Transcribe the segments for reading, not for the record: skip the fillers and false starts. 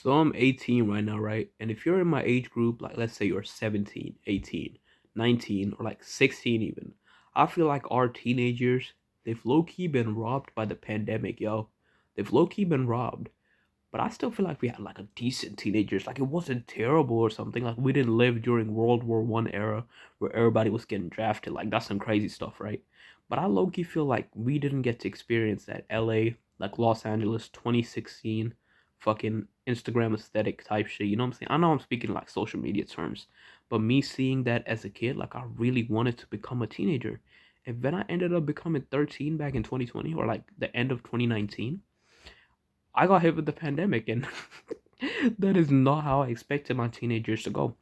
So I'm 18 right now, right? And if you're in my age group, like let's say you're 17, 18, 19, or like 16 even, I feel like our teenagers, they've low-key been robbed by the pandemic, yo. They've low-key been robbed. But I still feel like we had like a decent teenagers. Like it wasn't terrible or something. Like we didn't live during World War I era where everybody was getting drafted. Like that's some crazy stuff, right? But I low-key feel like we didn't get to experience that LA, like Los Angeles 2016 fucking Instagram aesthetic type shit. You know what I'm saying? I know I'm speaking like social media terms, but me seeing that as a kid, like I really wanted to become a teenager. And then I ended up becoming 13 back in 2020 or like the end of 2019. I got hit with the pandemic, and that is not how I expected my teenagers to go.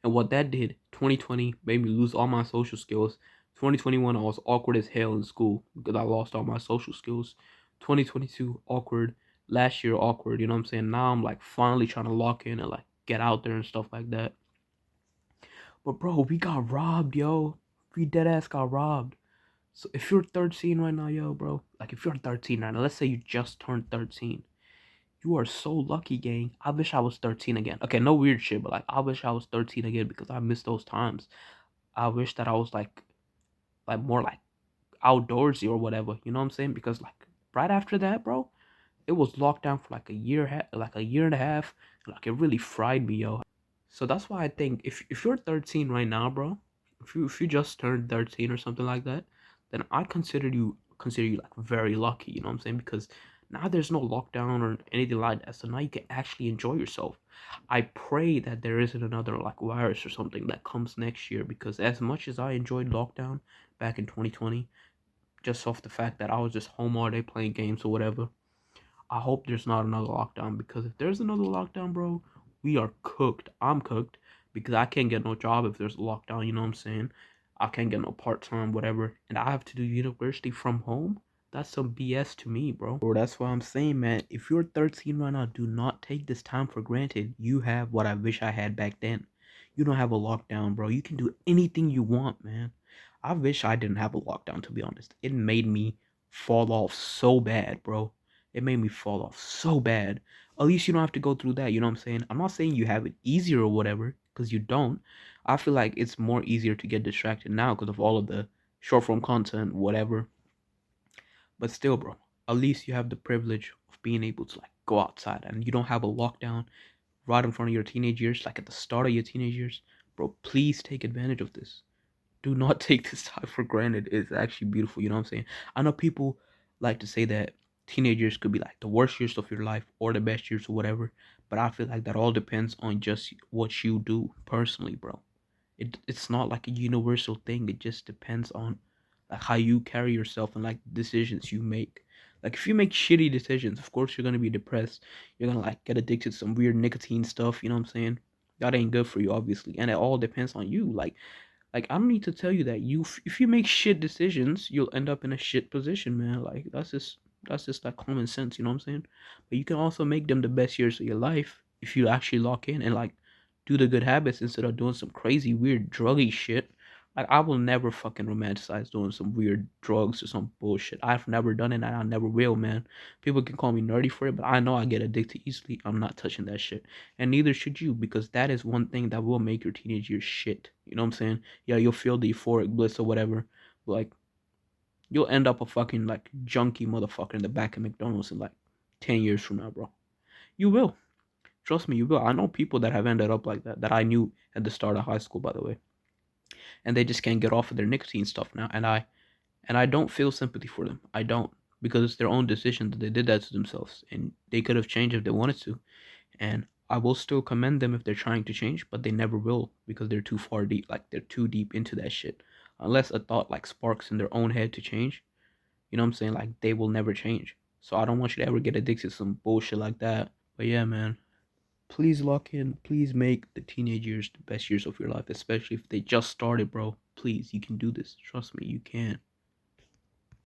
And what that did, 2020 made me lose all my social skills. 2021, I was awkward as hell in school because I lost all my social skills. 2022, awkward. Last year, awkward. You know what I'm saying? Now I'm like finally trying to lock in and like get out there and stuff like that. But bro, we got robbed, yo. We dead ass got robbed. So if you're 13 right now, yo, bro, like if you're 13 right now, let's say you just turned 13. You are so lucky, gang. I wish I was 13 again. Okay, no weird shit, but like I wish I was 13 again because I miss those times. I wish that I was like more like outdoorsy or whatever. You know what I'm saying? Because like right after that, bro, it was locked down for like a year, like a year and a half. Like it really fried me, yo. So that's why I think if you're 13 right now, bro, if you just turned 13 or something like that, then I consider you like very lucky, you know what I'm saying? Because now there's no lockdown or anything like that. So now you can actually enjoy yourself. I pray that there isn't another like virus or something that comes next year because as much as I enjoyed lockdown back in 2020, just off the fact that I was just home all day playing games or whatever, I hope there's not another lockdown because if there's another lockdown, bro, we are cooked. I'm cooked because I can't get no job if there's a lockdown, you know what I'm saying? I can't get no part time, whatever. And I have to do university from home. That's some BS to me, bro. Bro, that's why I'm saying, man, if you're 13 right now, do not take this time for granted. You have what I wish I had back then. You don't have a lockdown, bro. You can do anything you want, man. I wish I didn't have a lockdown, to be honest. It made me fall off so bad, bro. It made me fall off so bad. At least you don't have to go through that. You know what I'm saying? I'm not saying you have it easier or whatever, because you don't. I feel like it's more easier to get distracted now because of all of the short form content, whatever. But still, bro, at least you have the privilege of being able to like go outside and you don't have a lockdown right in front of your teenage years, like at the start of your teenage years. Bro, please take advantage of this. Do not take this time for granted. It's actually beautiful. You know what I'm saying? I know people like to say that teenagers could be like the worst years of your life or the best years or whatever, but I feel like that all depends on just what you do personally, bro. It's not like a universal thing. It just depends on like how you carry yourself and like decisions you make. Like if you make shitty decisions, of course you're gonna be depressed. You're gonna like get addicted to some weird nicotine stuff. You know what I'm saying? That ain't good for you, obviously, and it all depends on you. Like I don't need to tell you that if you make shit decisions, you'll end up in a shit position, man. Like that's just like common sense, you know what I'm saying? But you can also make them the best years of your life if you actually lock in and like do the good habits instead of doing some crazy weird druggy shit. Like I will never fucking romanticize doing some weird drugs or some bullshit. I've never done it and I never will, man. People can call me nerdy for it, but I know I get addicted easily. I'm not touching that shit. And neither should you, because that is one thing that will make your teenage years shit. You know what I'm saying? Yeah, you'll feel the euphoric bliss or whatever. But like you'll end up a fucking like junkie motherfucker in the back of McDonald's in like 10 years from now, bro. You will. Trust me, you will. I know people that have ended up like that I knew at the start of high school, by the way, and they just can't get off of their nicotine stuff now. And I don't feel sympathy for them. I don't, because it's their own decision that they did that to themselves, and they could have changed if they wanted to. And I will still commend them if they're trying to change, but they never will because they're too far deep. Like they're too deep into that shit. Unless a thought like sparks in their own head to change, you know what I'm saying? Like they will never change. So I don't want you to ever get addicted to some bullshit like that. But yeah, man. Please lock in. Please make the teenage years the best years of your life, especially if they just started, bro. Please, you can do this. Trust me, you can.